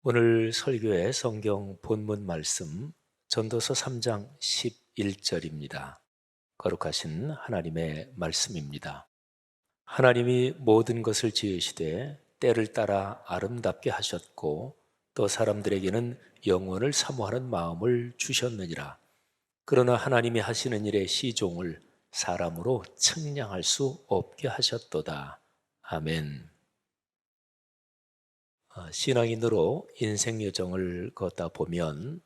오늘 설교의 성경 본문 말씀 전도서 3장 11절입니다. 거룩하신 하나님의 말씀입니다. 하나님이 모든 것을 지으시되 때를 따라 아름답게 하셨고 또 사람들에게는 영원을 사모하는 마음을 주셨느니라. 그러나 하나님이 하시는 일의 시종을 사람으로 측량할 수 없게 하셨도다. 아멘. 신앙인으로 인생 여정을 걷다 보면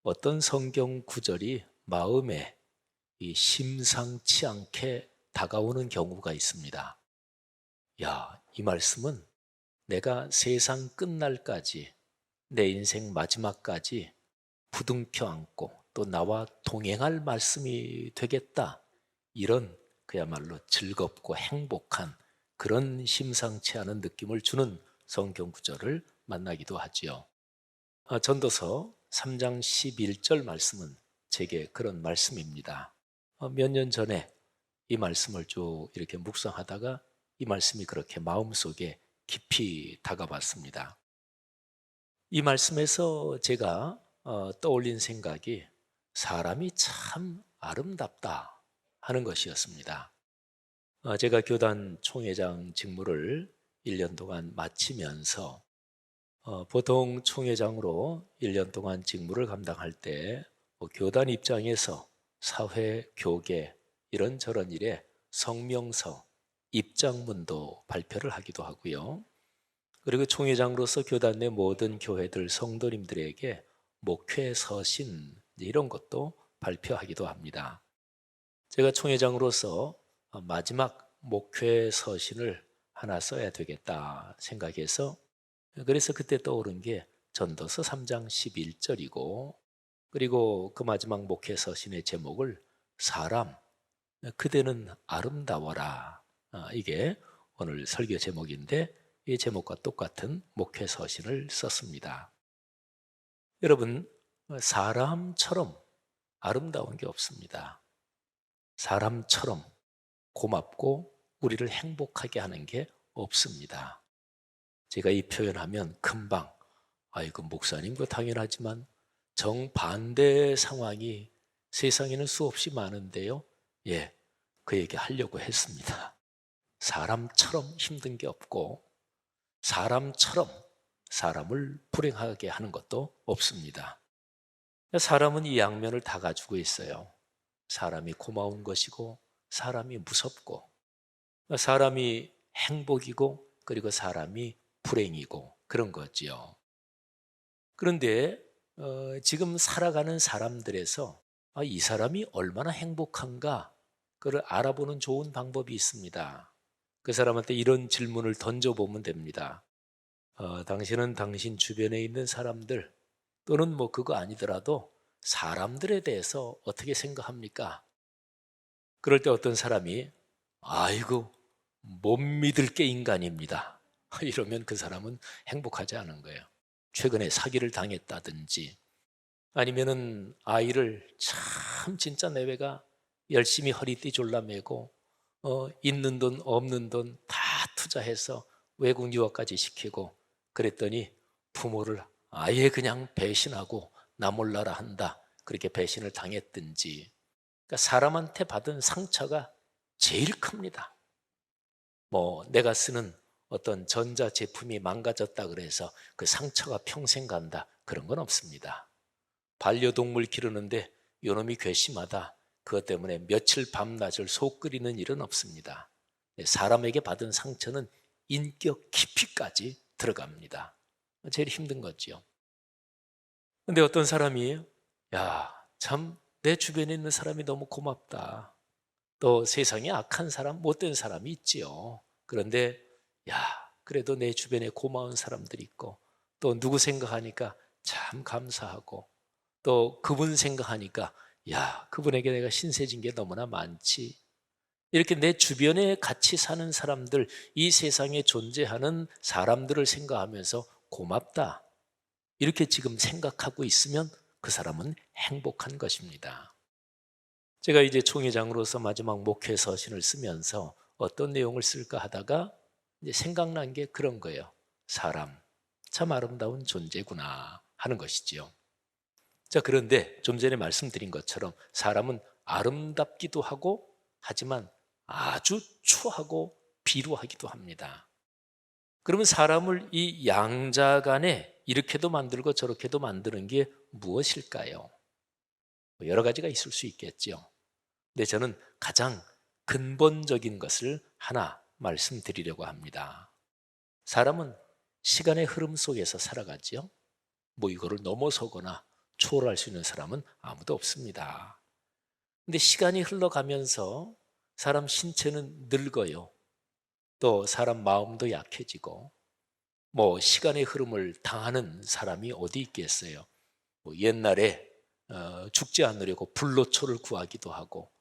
어떤 성경 구절이 마음에 심상치 않게 다가오는 경우가 있습니다. 야, 이 말씀은 내가 세상 끝날까지, 내 인생 마지막까지 부둥켜 안고 또 나와 동행할 말씀이 되겠다. 이런 그야말로 즐겁고 행복한 그런 심상치 않은 느낌을 주는 성경 구절을 만나기도 하지요. 전도서 3장 11절 말씀은 제게 그런 말씀입니다. 몇 년 전에 이 말씀을 쭉 이렇게 묵상하다가 이 말씀이 그렇게 마음속에 깊이 다가왔습니다. 이 말씀에서 제가 떠올린 생각이 사람이 참 아름답다 하는 것이었습니다. 제가 교단 총회장 직무를 1년 동안 마치면서 보통 총회장으로 1년 동안 직무를 감당할 때 교단 입장에서 사회, 교계 이런저런 일에 성명서, 입장문도 발표를 하기도 하고요. 그리고 총회장으로서 교단 내 모든 교회들 성도님들에게 목회 서신 이런 것도 발표하기도 합니다. 제가 총회장으로서 마지막 목회 서신을 하나 써야 되겠다 생각해서 그래서 그때 떠오른 게 전도서 3장 11절이고 그리고 그 마지막 목회 서신의 제목을 사람, 그대는 아름다워라. 이게 오늘 설교 제목인데 이 제목과 똑같은 목회 서신을 썼습니다. 여러분, 사람처럼 아름다운 게 없습니다. 사람처럼 고맙고 우리를 행복하게 하는 게 없습니다. 제가 이 표현하면 금방 아이고 목사님 그 당연하지만 정반대 상황이 세상에는 수없이 많은데요. 예, 그 얘기 하려고 했습니다. 사람처럼 힘든 게 없고 사람처럼 사람을 불행하게 하는 것도 없습니다. 사람은 이 양면을 다 가지고 있어요. 사람이 고마운 것이고 사람이 무섭고 사람이 행복이고 그리고 사람이 불행이고 그런 거지요. 그런데 지금 살아가는 사람들에서 이 사람이 얼마나 행복한가 그걸 알아보는 좋은 방법이 있습니다. 그 사람한테 이런 질문을 던져보면 됩니다. 당신은 당신 주변에 있는 사람들 또는 뭐 그거 아니더라도 사람들에 대해서 어떻게 생각합니까? 그럴 때 어떤 사람이 아이고 못 믿을 게 인간입니다. 이러면 그 사람은 행복하지 않은 거예요. 최근에 사기를 당했다든지 아니면은 아이를 참 진짜 내외가 열심히 허리띠 졸라매고 있는 돈 없는 돈 다 투자해서 외국 유학까지 시키고 그랬더니 부모를 아예 그냥 배신하고 나 몰라라 한다. 그렇게 배신을 당했든지 그러니까 사람한테 받은 상처가 제일 큽니다. 뭐 내가 쓰는 어떤 전자 제품이 망가졌다 그래서 그 상처가 평생 간다 그런 건 없습니다. 반려동물 기르는데 요놈이 괘씸하다 그것 때문에 며칠 밤낮을 속 끓이는 일은 없습니다. 사람에게 받은 상처는 인격 깊이까지 들어갑니다. 제일 힘든 거지요. 근데 어떤 사람이 야, 참 내 주변에 있는 사람이 너무 고맙다. 또 세상에 악한 사람, 못된 사람이 있지요. 그런데 야, 그래도 내 주변에 고마운 사람들이 있고 또 누구 생각하니까 참 감사하고 또 그분 생각하니까 야, 그분에게 내가 신세진 게 너무나 많지. 이렇게 내 주변에 같이 사는 사람들, 이 세상에 존재하는 사람들을 생각하면서 고맙다. 이렇게 지금 생각하고 있으면 그 사람은 행복한 것입니다. 제가 이제 총회장으로서 마지막 목회 서신을 쓰면서 어떤 내용을 쓸까 하다가 이제 생각난 게 그런 거예요. 사람. 참 아름다운 존재구나 하는 것이지요. 자, 그런데 좀 전에 말씀드린 것처럼 사람은 아름답기도 하고 하지만 아주 추하고 비루하기도 합니다. 그러면 사람을 이 양자간에 이렇게도 만들고 저렇게도 만드는 게 무엇일까요? 여러 가지가 있을 수 있겠죠. 근데 저는 가장 근본적인 것을 하나 말씀드리려고 합니다. 사람은 시간의 흐름 속에서 살아가지요. 뭐 이거를 넘어서거나 초월할 수 있는 사람은 아무도 없습니다. 근데 시간이 흘러가면서 사람 신체는 늙어요. 또 사람 마음도 약해지고 뭐 시간의 흐름을 당하는 사람이 어디 있겠어요. 뭐 옛날에 죽지 않으려고 불로초를 구하기도 하고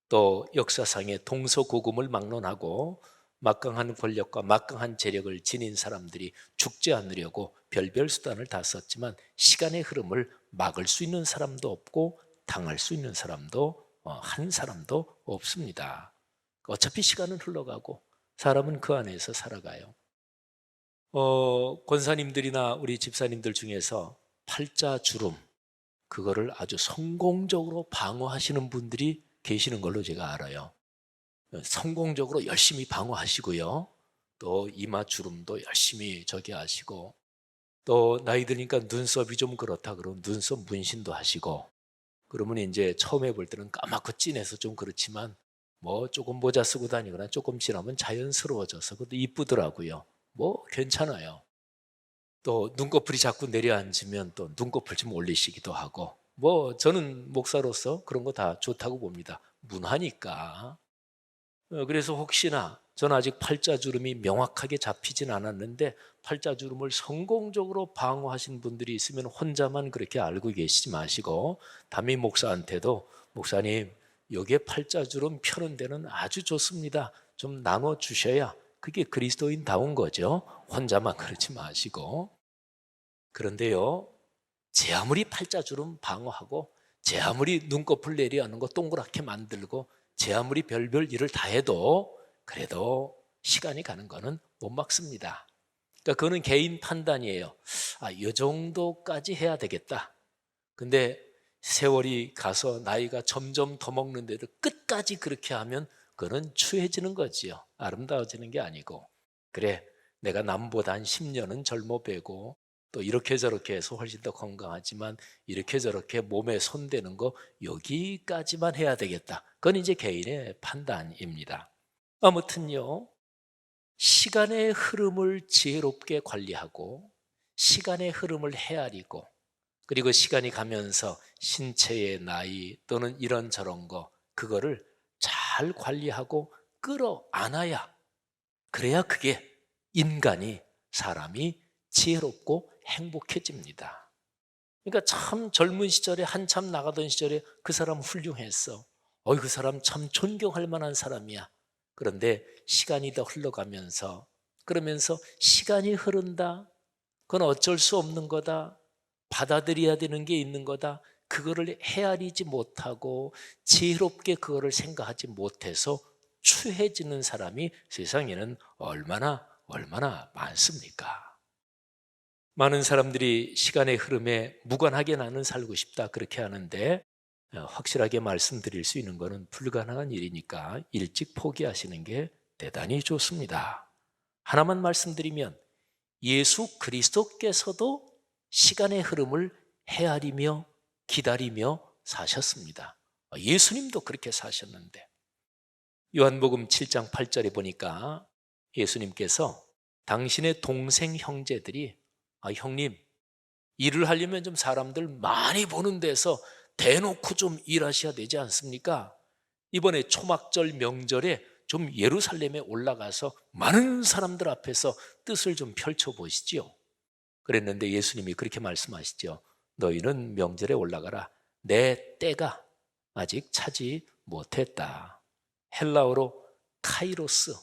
또 역사상의 동서고금을 막론하고 막강한 권력과 막강한 재력을 지닌 사람들이 죽지 않으려고 별별 수단을 다 썼지만 시간의 흐름을 막을 수 있는 사람도 없고 당할 수 있는 사람도 한 사람도 없습니다. 어차피 시간은 흘러가고 사람은 그 안에서 살아가요. 권사님들이나 우리 집사님들 중에서 팔자주름 그거를 아주 성공적으로 방어하시는 분들이 계시는 걸로 제가 알아요. 성공적으로 열심히 방어하시고요. 또 이마주름도 열심히 저기 하시고 또 나이 드니까 눈썹이 좀 그렇다 그러면 눈썹 문신도 하시고 그러면 이제 처음에 볼 때는 까맣고 진해서 좀 그렇지만 뭐 조금 모자 쓰고 다니거나 조금 지나면 자연스러워져서 그것도 이쁘더라고요. 뭐 괜찮아요. 또 눈꺼풀이 자꾸 내려앉으면 또 눈꺼풀 좀 올리시기도 하고 뭐 저는 목사로서 그런 거 다 좋다고 봅니다. 문화니까. 그래서 혹시나 저는 아직 팔자주름이 명확하게 잡히진 않았는데 팔자주름을 성공적으로 방어하신 분들이 있으면 혼자만 그렇게 알고 계시지 마시고 담임 목사한테도 목사님 여기에 팔자주름 펴는 데는 아주 좋습니다. 좀 나눠주셔야 그게 그리스도인다운 거죠. 혼자만 그러지 마시고. 그런데요, 제 아무리 팔자주름 방어하고 제 아무리 눈꺼풀 내리하는 거 동그랗게 만들고 제 아무리 별별 일을 다 해도 그래도 시간이 가는 거는 못 막습니다. 그러니까 그거는 개인 판단이에요. 이 정도까지 해야 되겠다. 근데 세월이 가서 나이가 점점 더 먹는데도 끝까지 그렇게 하면 그거는 추해지는 거지요. 아름다워지는 게 아니고. 그래, 내가 남보다 한 10년은 젊어 보이고 또 이렇게 저렇게 해서 훨씬 더 건강하지만 이렇게 저렇게 몸에 손대는 거 여기까지만 해야 되겠다. 그건 이제 개인의 판단입니다. 아무튼요, 시간의 흐름을 지혜롭게 관리하고 시간의 흐름을 헤아리고 그리고 시간이 가면서 신체의 나이 또는 이런저런 거 그거를 잘 관리하고 끌어안아야 그래야 그게 인간이 사람이 지혜롭고 행복해집니다. 그러니까 참 젊은 시절에 한참 나가던 시절에 그 사람 훌륭했어. 그 사람 참 존경할 만한 사람이야. 그런데 시간이 더 흘러가면서 그러면서 시간이 흐른다. 그건 어쩔 수 없는 거다. 받아들여야 되는 게 있는 거다. 그거를 헤아리지 못하고 지혜롭게 그거를 생각하지 못해서 추해지는 사람이 세상에는 얼마나 많습니까? 많은 사람들이 시간의 흐름에 무관하게 나는 살고 싶다 그렇게 하는데 확실하게 말씀드릴 수 있는 것은 불가능한 일이니까 일찍 포기하시는 게 대단히 좋습니다. 하나만 말씀드리면 예수 그리스도께서도 시간의 흐름을 헤아리며 기다리며 사셨습니다. 예수님도 그렇게 사셨는데 요한복음 7장 8절에 보니까 예수님께서 당신의 동생 형제들이 형님 일을 하려면 좀 사람들 많이 보는 데서 대놓고 좀 일하셔야 되지 않습니까? 이번에 초막절 명절에 좀 예루살렘에 올라가서 많은 사람들 앞에서 뜻을 좀 펼쳐보시지요. 그랬는데 예수님이 그렇게 말씀하시죠. 너희는 명절에 올라가라. 내 때가 아직 차지 못했다. 헬라어로 카이로스,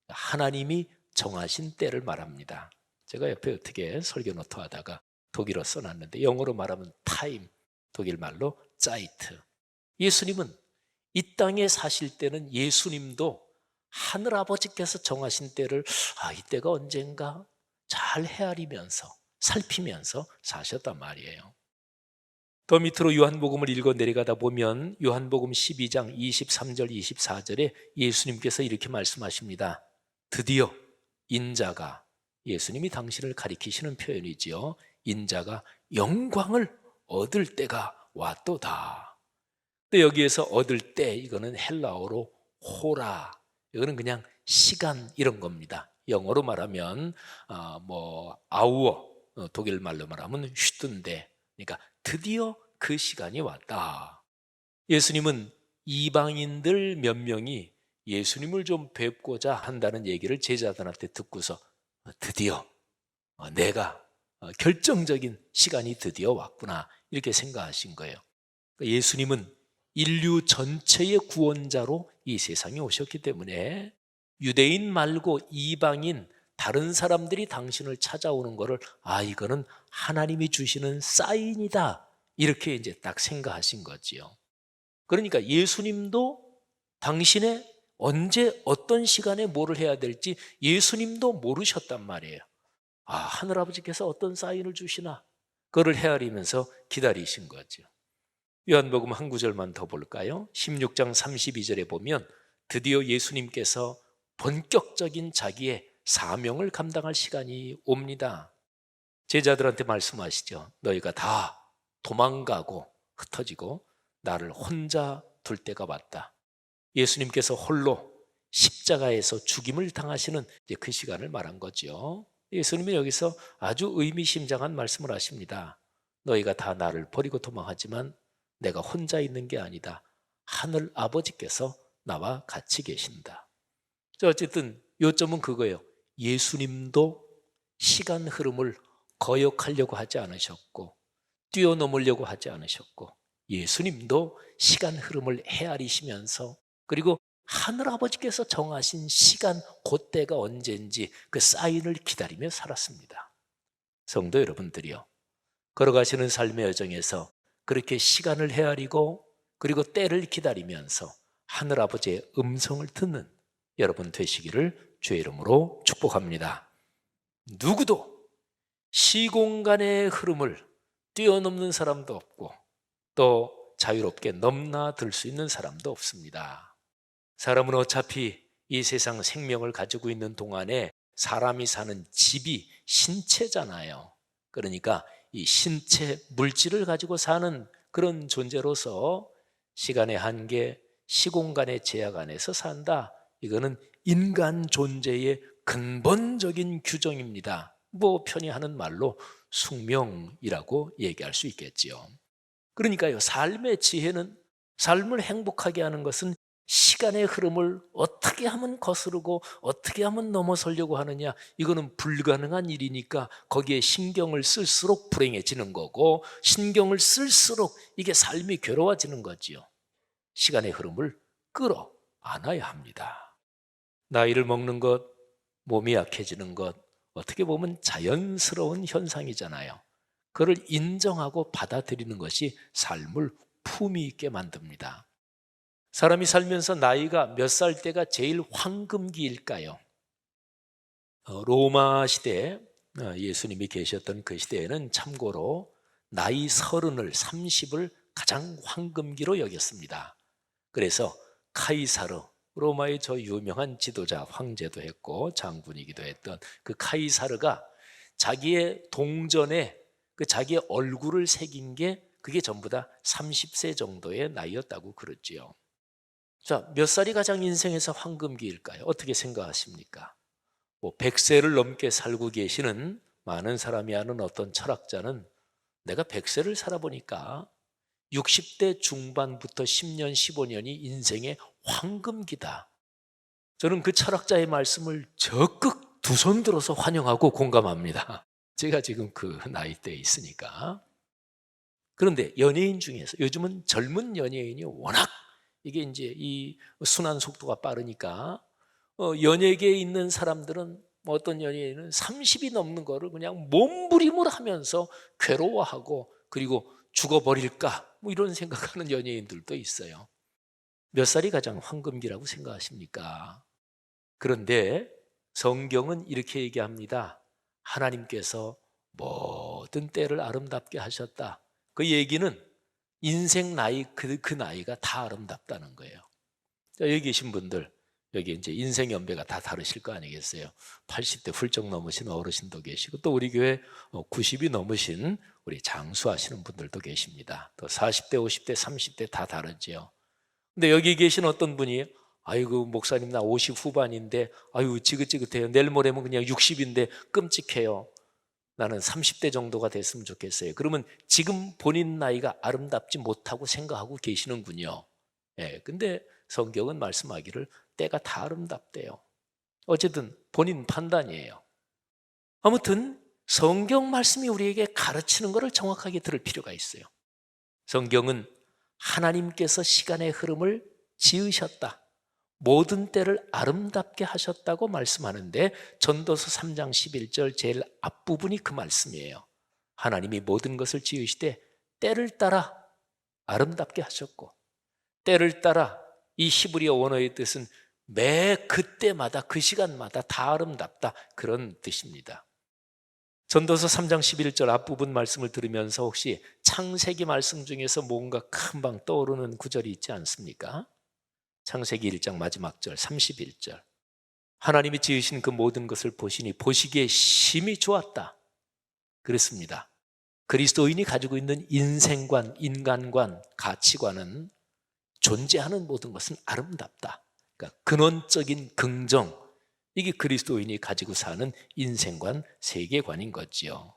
하나님이 정하신 때를 말합니다. 제가 옆에 어떻게 설교 노트 하다가 독일어 써놨는데 영어로 말하면 타임, 독일 말로 짜이트. 예수님은 이 땅에 사실 때는 예수님도 하늘아버지께서 정하신 때를 이때가 언젠가 잘 헤아리면서 살피면서 사셨단 말이에요. 더 밑으로 요한복음을 읽어 내려가다 보면 요한복음 12장 23절 24절에 예수님께서 이렇게 말씀하십니다. 드디어 인자가, 예수님이 당신을 가리키시는 표현이지요. 인자가 영광을 얻을 때가 왔도다. 근데 여기에서 얻을 때, 이거는 헬라어로 호라, 이거는 그냥 시간 이런 겁니다. 영어로 말하면 아우어, 독일 말로 말하면 슈tun데, 그러니까 드디어 그 시간이 왔다. 예수님은 이방인들 몇 명이 예수님을 좀 뵙고자 한다는 얘기를 제자들한테 듣고서 드디어 내가 결정적인 시간이 드디어 왔구나, 이렇게 생각하신 거예요. 예수님은 인류 전체의 구원자로 이 세상에 오셨기 때문에 유대인 말고 이방인 다른 사람들이 당신을 찾아오는 것을 이거는 하나님이 주시는 사인이다, 이렇게 이제 딱 생각하신 거지요. 그러니까 예수님도 당신의 언제 어떤 시간에 뭐를 해야 될지 예수님도 모르셨단 말이에요. 하늘아버지께서 어떤 사인을 주시나, 그거를 헤아리면서 기다리신 거죠. 요한복음 한 구절만 더 볼까요? 16장 32절에 보면 드디어 예수님께서 본격적인 자기의 사명을 감당할 시간이 옵니다. 제자들한테 말씀하시죠. 너희가 다 도망가고 흩어지고 나를 혼자 둘 때가 왔다. 예수님께서 홀로 십자가에서 죽임을 당하시는 그 시간을 말한 거죠. 예수님은 여기서 아주 의미심장한 말씀을 하십니다. 너희가 다 나를 버리고 도망하지만 내가 혼자 있는 게 아니다. 하늘 아버지께서 나와 같이 계신다. 어쨌든 요점은 그거예요. 예수님도 시간 흐름을 거역하려고 하지 않으셨고 뛰어넘으려고 하지 않으셨고, 예수님도 시간 흐름을 헤아리시면서, 그리고 하늘아버지께서 정하신 시간 그때가 언제인지 그 사인을 기다리며 살았습니다. 성도 여러분들이요, 걸어가시는 삶의 여정에서 그렇게 시간을 헤아리고 그리고 때를 기다리면서 하늘아버지의 음성을 듣는 여러분 되시기를 주의 이름으로 축복합니다. 누구도 시공간의 흐름을 뛰어넘는 사람도 없고 또 자유롭게 넘나들 수 있는 사람도 없습니다. 사람은 어차피 이 세상 생명을 가지고 있는 동안에 사람이 사는 집이 신체잖아요. 그러니까 이 신체, 물질을 가지고 사는 그런 존재로서 시간의 한계, 시공간의 제약 안에서 산다. 이거는 인간 존재의 근본적인 규정입니다. 편히 하는 말로 숙명이라고 얘기할 수 있겠지요. 그러니까요, 삶의 지혜는, 삶을 행복하게 하는 것은 시간의 흐름을 어떻게 하면 거스르고 어떻게 하면 넘어서려고 하느냐, 이거는 불가능한 일이니까 거기에 신경을 쓸수록 불행해지는 거고, 신경을 쓸수록 이게 삶이 괴로워지는 거지요. 시간의 흐름을 끌어 안아야 합니다. 나이를 먹는 것, 몸이 약해지는 것, 어떻게 보면 자연스러운 현상이잖아요. 그걸 인정하고 받아들이는 것이 삶을 품위 있게 만듭니다. 사람이 살면서 나이가 몇 살 때가 제일 황금기일까요? 로마 시대, 예수님이 계셨던 그 시대에는 참고로 나이 30을 가장 황금기로 여겼습니다. 그래서 카이사르, 로마의 저 유명한 지도자, 황제도 했고 장군이기도 했던 그 카이사르가 자기의 동전에 자기의 얼굴을 새긴 게 그게 전부 다 30세 정도의 나이였다고 그랬지요. 자, 몇 살이 가장 인생에서 황금기일까요? 어떻게 생각하십니까? 100세를 넘게 살고 계시는 많은 사람이 아는 어떤 철학자는 내가 100세를 살아보니까 60대 중반부터 10년, 15년이 인생의 황금기다. 저는 그 철학자의 말씀을 적극 두 손 들어서 환영하고 공감합니다. 제가 지금 그 나이대에 있으니까. 그런데 연예인 중에서 요즘은 젊은 연예인이 워낙 이게 이제 이 순환 속도가 빠르니까 연예계에 있는 사람들은 어떤 연예인은 30이 넘는 거를 그냥 몸부림을 하면서 괴로워하고 그리고 죽어버릴까 이런 생각하는 연예인들도 있어요. 몇 살이 가장 황금기라고 생각하십니까? 그런데 성경은 이렇게 얘기합니다. 하나님께서 모든 때를 아름답게 하셨다. 그 얘기는 인생 나이 그 나이가 다 아름답다는 거예요. 자, 여기 계신 분들, 여기 이제 인생 연배가 다 다르실 거 아니겠어요? 80대 훌쩍 넘으신 어르신도 계시고, 또 우리 교회 90이 넘으신 우리 장수하시는 분들도 계십니다. 또 40대, 50대, 30대 다 다르지요. 근데 여기 계신 어떤 분이 아이고 목사님 나 50 후반인데 아유 지긋지긋해요. 내일 모레면 그냥 60인데 끔찍해요. 나는 30대 정도가 됐으면 좋겠어요. 그러면 지금 본인 나이가 아름답지 못하고 생각하고 계시는군요. 예, 근데 성경은 말씀하기를 때가 다 아름답대요. 어쨌든 본인 판단이에요. 아무튼 성경 말씀이 우리에게 가르치는 것을 정확하게 들을 필요가 있어요. 성경은 하나님께서 시간의 흐름을 지으셨다. 모든 때를 아름답게 하셨다고 말씀하는데 전도서 3장 11절 제일 앞부분이 그 말씀이에요. 하나님이 모든 것을 지으시되 때를 따라 아름답게 하셨고, 때를 따라 이 히브리어 원어의 뜻은 매 그때마다 그 시간마다 다 아름답다, 그런 뜻입니다. 전도서 3장 11절 앞부분 말씀을 들으면서 혹시 창세기 말씀 중에서 뭔가 금방 떠오르는 구절이 있지 않습니까? 창세기 1장 마지막 절 31절, 하나님이 지으신 그 모든 것을 보시니 보시기에 심히 좋았다 그랬습니다. 그리스도인이 가지고 있는 인생관, 인간관, 가치관은 존재하는 모든 것은 아름답다. 그러니까 근원적인 긍정, 이게 그리스도인이 가지고 사는 인생관, 세계관인 거지요.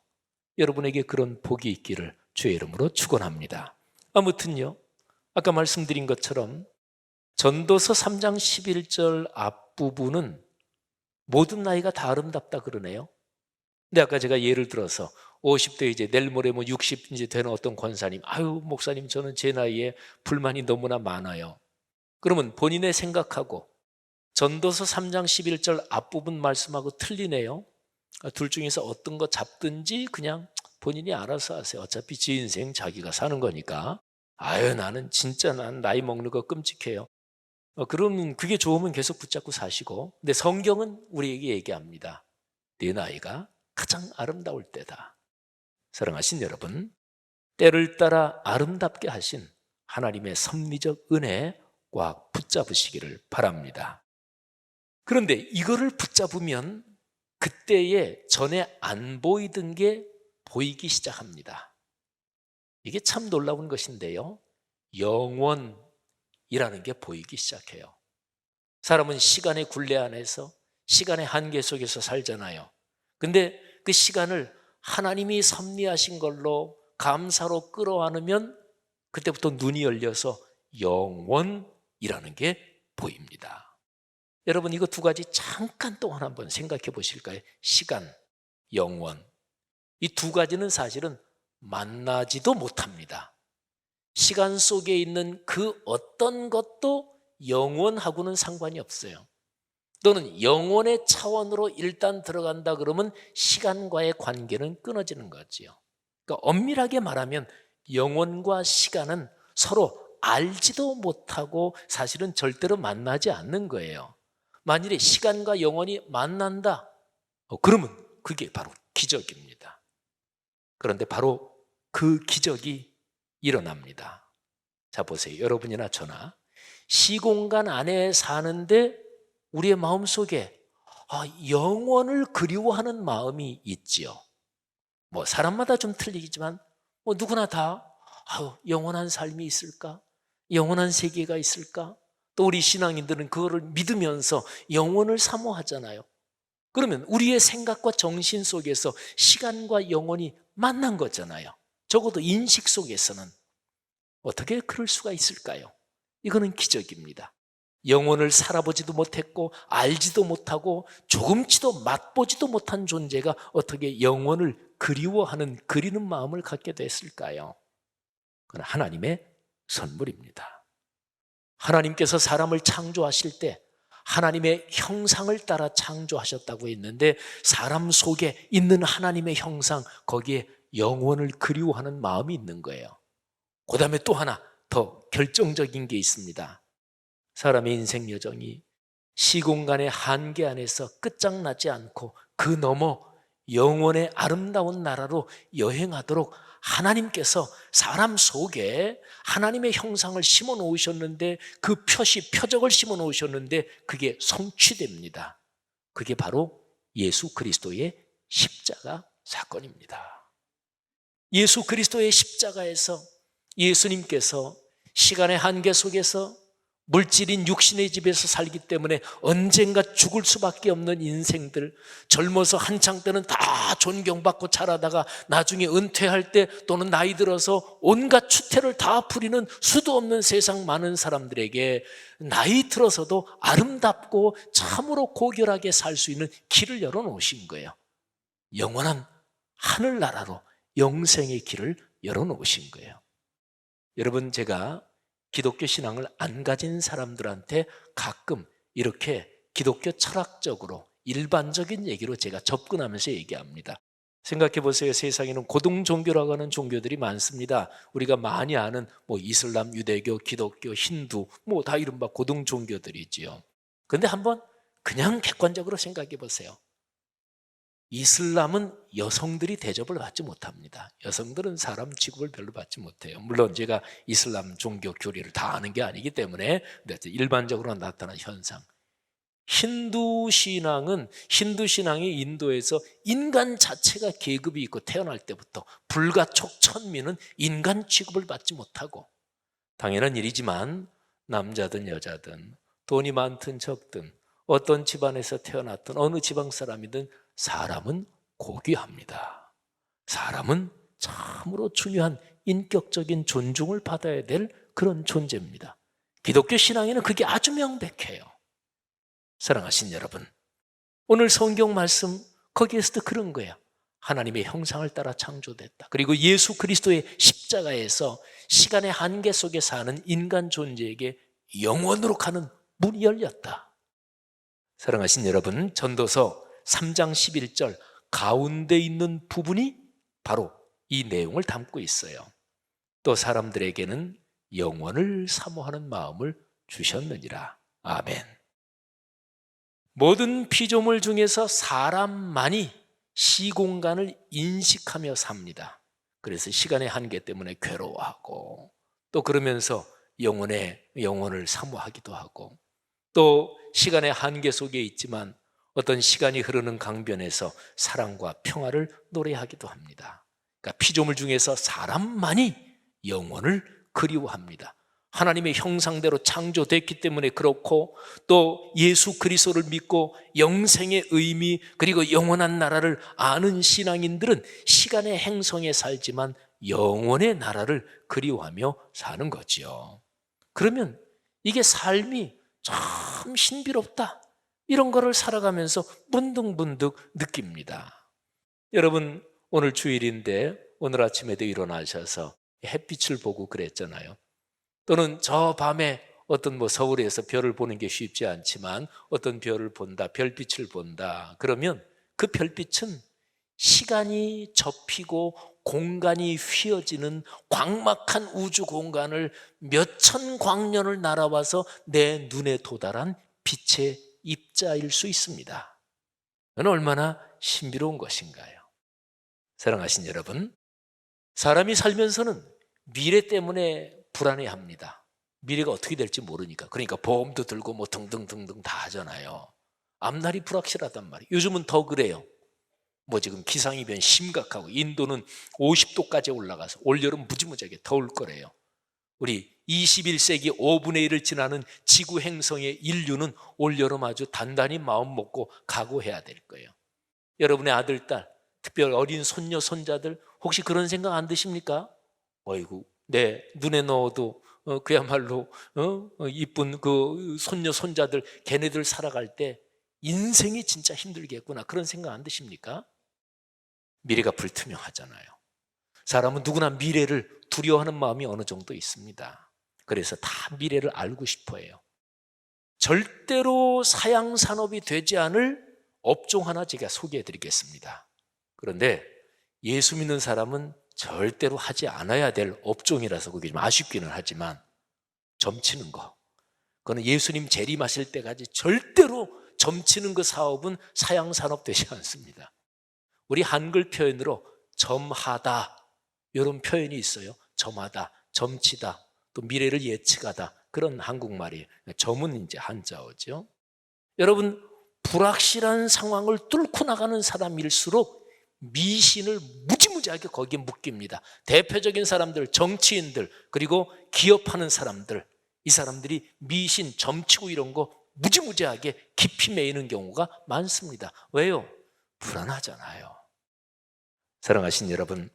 여러분에게 그런 복이 있기를 주의 이름으로 축원합니다. 아무튼요, 아까 말씀드린 것처럼 전도서 3장 11절 앞부분은 모든 나이가 다 아름답다 그러네요. 근데 아까 제가 예를 들어서 50대 이제 내일 모레 뭐 60 이제 되는 어떤 권사님, 아유 목사님 저는 제 나이에 불만이 너무나 많아요. 그러면 본인의 생각하고 전도서 3장 11절 앞부분 말씀하고 틀리네요. 둘 중에서 어떤 거 잡든지 그냥 본인이 알아서 하세요. 어차피 지 인생 자기가 사는 거니까. 아유 나는 진짜 난 나이 먹는 거 끔찍해요. 그러면 그게 좋으면 계속 붙잡고 사시고, 근데 성경은 우리에게 얘기합니다. 네 나이가 가장 아름다울 때다. 사랑하신 여러분, 때를 따라 아름답게 하신 하나님의 섭리적 은혜에 꽉 붙잡으시기를 바랍니다. 그런데 이거를 붙잡으면 그때에 전에 안 보이던 게 보이기 시작합니다. 이게 참 놀라운 것인데요, 영원이라는 게 보이기 시작해요. 사람은 시간의 굴레 안에서 시간의 한계 속에서 살잖아요. 근데 그 시간을 하나님이 섭리하신 걸로 감사로 끌어안으면 그때부터 눈이 열려서 영원이라는 게 보입니다. 여러분 이거 두 가지 잠깐 동안 한번 생각해 보실까요? 시간, 영원. 이 두 가지는 사실은 만나지도 못합니다. 시간 속에 있는 그 어떤 것도 영원하고는 상관이 없어요. 또는 영혼의 차원으로 일단 들어간다 그러면 시간과의 관계는 끊어지는 거지요. 그러니까 엄밀하게 말하면 영혼과 시간은 서로 알지도 못하고 사실은 절대로 만나지 않는 거예요. 만일에 시간과 영혼이 만난다, 그러면 그게 바로 기적입니다. 그런데 바로 그 기적이 일어납니다. 자 보세요. 여러분이나 저나 시공간 안에 사는데 우리의 마음속에 영원을 그리워하는 마음이 있지요. 뭐 사람마다 좀 틀리지만 뭐 누구나 다 영원한 삶이 있을까? 영원한 세계가 있을까? 또 우리 신앙인들은 그거를 믿으면서 영원을 사모하잖아요. 그러면 우리의 생각과 정신 속에서 시간과 영원이 만난 거잖아요. 적어도 인식 속에서는. 어떻게 그럴 수가 있을까요? 이거는 기적입니다. 영혼을 살아보지도 못했고 알지도 못하고 조금치도 맛보지도 못한 존재가 어떻게 영혼을 그리워하는, 그리는 마음을 갖게 됐을까요? 그건 하나님의 선물입니다. 하나님께서 사람을 창조하실 때 하나님의 형상을 따라 창조하셨다고 했는데 사람 속에 있는 하나님의 형상, 거기에 영혼을 그리워하는 마음이 있는 거예요. 그 다음에 또 하나 더 결정적인 게 있습니다. 사람의 인생 여정이 시공간의 한계 안에서 끝장나지 않고 그 너머 영원의 아름다운 나라로 여행하도록 하나님께서 사람 속에 하나님의 형상을 심어 놓으셨는데, 그 표적을 심어 놓으셨는데 그게 성취됩니다. 그게 바로 예수 그리스도의 십자가 사건입니다. 예수 그리스도의 십자가에서 예수님께서 시간의 한계 속에서 물질인 육신의 집에서 살기 때문에 언젠가 죽을 수밖에 없는 인생들, 젊어서 한창 때는 다 존경받고 자라다가 나중에 은퇴할 때 또는 나이 들어서 온갖 추태를 다 부리는 수도 없는 세상 많은 사람들에게 나이 들어서도 아름답고 참으로 고결하게 살 수 있는 길을 열어놓으신 거예요. 영원한 하늘나라로 영생의 길을 열어놓으신 거예요. 여러분, 제가 기독교 신앙을 안 가진 사람들한테 가끔 이렇게 기독교 철학적으로 일반적인 얘기로 제가 접근하면서 얘기합니다. 생각해 보세요. 세상에는 고등 종교라고 하는 종교들이 많습니다. 우리가 많이 아는 이슬람, 유대교, 기독교, 힌두 다 이른바 고등 종교들이지요. 그런데 한번 그냥 객관적으로 생각해 보세요. 이슬람은 여성들이 대접을 받지 못합니다. 여성들은 사람 취급을 별로 받지 못해요. 물론 제가 이슬람 종교 교리를 다 아는 게 아니기 때문에 일반적으로 나타난 현상. 힌두 신앙이 인도에서 인간 자체가 계급이 있고 태어날 때부터 불가촉 천민은 인간 취급을 받지 못하고, 당연한 일이지만 남자든 여자든 돈이 많든 적든 어떤 집안에서 태어났든 어느 지방 사람이든 사람은 고귀합니다. 사람은 참으로 중요한 인격적인 존중을 받아야 될 그런 존재입니다. 기독교 신앙에는 그게 아주 명백해요. 사랑하신 여러분, 오늘 성경 말씀 거기에서도 그런 거예요. 하나님의 형상을 따라 창조됐다. 그리고 예수 그리스도의 십자가에서 시간의 한계 속에 사는 인간 존재에게 영원으로 가는 문이 열렸다. 사랑하신 여러분, 전도서 3장 11절 가운데 있는 부분이 바로 이 내용을 담고 있어요. 또 사람들에게는 영원을 사모하는 마음을 주셨느니라. 아멘. 모든 피조물 중에서 사람만이 시공간을 인식하며 삽니다. 그래서 시간의 한계 때문에 괴로워하고, 또 그러면서 영혼을 사모하기도 하고, 또 시간의 한계 속에 있지만 어떤 시간이 흐르는 강변에서 사랑과 평화를 노래하기도 합니다. 그러니까 피조물 중에서 사람만이 영원을 그리워합니다. 하나님의 형상대로 창조됐기 때문에 그렇고, 또 예수 그리스도를 믿고 영생의 의미 그리고 영원한 나라를 아는 신앙인들은 시간의 행성에 살지만 영원의 나라를 그리워하며 사는 거죠. 그러면 이게 삶이 참 신비롭다, 이런 거를 살아가면서 문득문득 느낍니다. 여러분, 오늘 주일인데 오늘 아침에도 일어나셔서 햇빛을 보고 그랬잖아요. 또는 저 밤에 어떤 서울에서 별을 보는 게 쉽지 않지만 어떤 별을 본다, 별빛을 본다. 그러면 그 별빛은 시간이 접히고 공간이 휘어지는 광막한 우주 공간을 몇천 광년을 날아와서 내 눈에 도달한 빛의 입자일 수 있습니다. 그건 얼마나 신비로운 것인가요? 사랑하신 여러분, 사람이 살면서는 미래 때문에 불안해합니다. 미래가 어떻게 될지 모르니까. 그러니까 보험도 들고 등등등등 다 하잖아요. 앞날이 불확실하단 말이에요. 요즘은 더 그래요. 지금 기상이변 심각하고 인도는 50도까지 올라가서 올여름 무지무지하게 더울 거래요. 우리 21세기 5분의 1을 지나는 지구 행성의 인류는 올여름 아주 단단히 마음 먹고 각오해야 될 거예요. 여러분의 아들, 딸, 특별 어린 손녀, 손자들 혹시 그런 생각 안 드십니까? 어이구, 내 눈에 넣어도 그야말로 이쁜 그 손녀, 손자들 걔네들 살아갈 때 인생이 진짜 힘들겠구나, 그런 생각 안 드십니까? 미래가 불투명하잖아요. 사람은 누구나 미래를 두려워하는 마음이 어느 정도 있습니다. 그래서 다 미래를 알고 싶어 해요. 절대로 사양산업이 되지 않을 업종 하나 제가 소개해 드리겠습니다. 그런데 예수 믿는 사람은 절대로 하지 않아야 될 업종이라서 그게 좀 아쉽기는 하지만, 점치는 거, 그거는 예수님 재림하실 때까지 절대로 점치는 그 사업은 사양산업 되지 않습니다. 우리 한글 표현으로 점하다 이런 표현이 있어요. 점하다, 점치다, 또 미래를 예측하다 그런 한국말이에요. 점은 이제 한자어죠. 여러분 불확실한 상황을 뚫고 나가는 사람일수록 미신을 무지무지하게 거기에 묶입니다. 대표적인 사람들, 정치인들, 그리고 기업하는 사람들, 이 사람들이 미신, 점치고 이런 거 무지무지하게 깊이 매이는 경우가 많습니다. 왜요? 불안하잖아요. 사랑하신 여러분,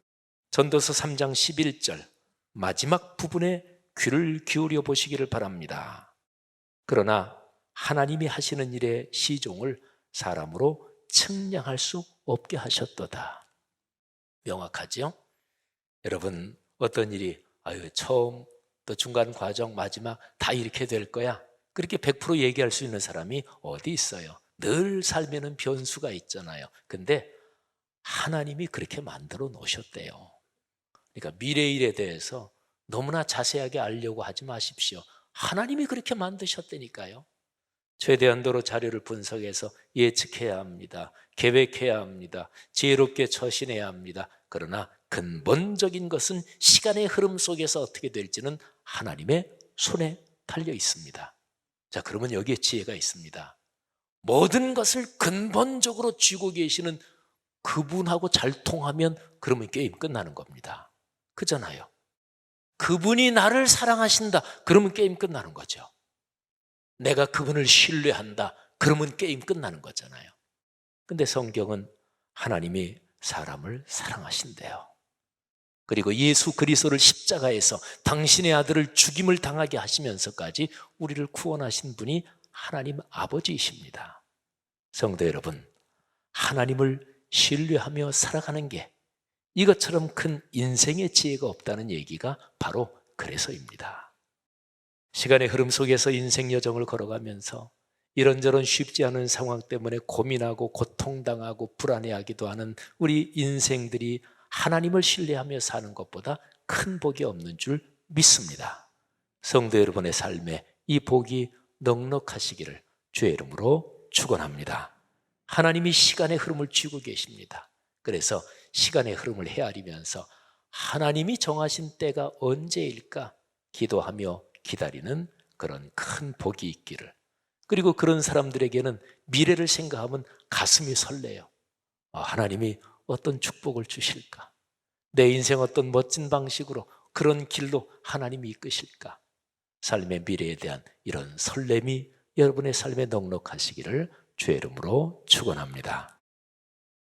전도서 3장 11절 마지막 부분에 귀를 기울여 보시기를 바랍니다. 그러나 하나님이 하시는 일의 시종을 사람으로 측량할 수 없게 하셨도다. 명확하죠? 여러분 어떤 일이 처음 또 중간 과정 마지막 다 이렇게 될 거야 그렇게 100% 얘기할 수 있는 사람이 어디 있어요? 늘 살면은 변수가 있잖아요. 근데 하나님이 그렇게 만들어 놓으셨대요. 그러니까 미래 일에 대해서 너무나 자세하게 알려고 하지 마십시오. 하나님이 그렇게 만드셨다니까요. 최대한도로 자료를 분석해서 예측해야 합니다. 계획해야 합니다. 지혜롭게 처신해야 합니다. 그러나 근본적인 것은 시간의 흐름 속에서 어떻게 될지는 하나님의 손에 달려 있습니다. 자, 그러면 여기에 지혜가 있습니다. 모든 것을 근본적으로 쥐고 계시는 그분하고 잘 통하면 그러면 게임 끝나는 겁니다. 그잖아요. 그분이 나를 사랑하신다. 그러면 게임 끝나는 거죠. 내가 그분을 신뢰한다. 그러면 게임 끝나는 거잖아요. 근데 성경은 하나님이 사람을 사랑하신대요. 그리고 예수 그리스도를 십자가에서 당신의 아들을 죽임을 당하게 하시면서까지 우리를 구원하신 분이 하나님 아버지이십니다. 성도 여러분, 하나님을 신뢰하며 살아가는 게 이것처럼 큰 인생의 지혜가 없다는 얘기가 바로 그래서입니다. 시간의 흐름 속에서 인생 여정을 걸어가면서 이런저런 쉽지 않은 상황 때문에 고민하고 고통당하고 불안해하기도 하는 우리 인생들이 하나님을 신뢰하며 사는 것보다 큰 복이 없는 줄 믿습니다. 성도 여러분의 삶에 이 복이 넉넉하시기를 주의 이름으로 축원합니다. 하나님이 시간의 흐름을 쥐고 계십니다. 그래서 시간의 흐름을 헤아리면서 하나님이 정하신 때가 언제일까 기도하며 기다리는 그런 큰 복이 있기를. 그리고 그런 사람들에게는 미래를 생각하면 가슴이 설레요. 하나님이 어떤 축복을 주실까? 내 인생 어떤 멋진 방식으로 그런 길로 하나님이 이끄실까? 삶의 미래에 대한 이런 설렘이 여러분의 삶에 넉넉하시기를 주의 이름으로 축원합니다.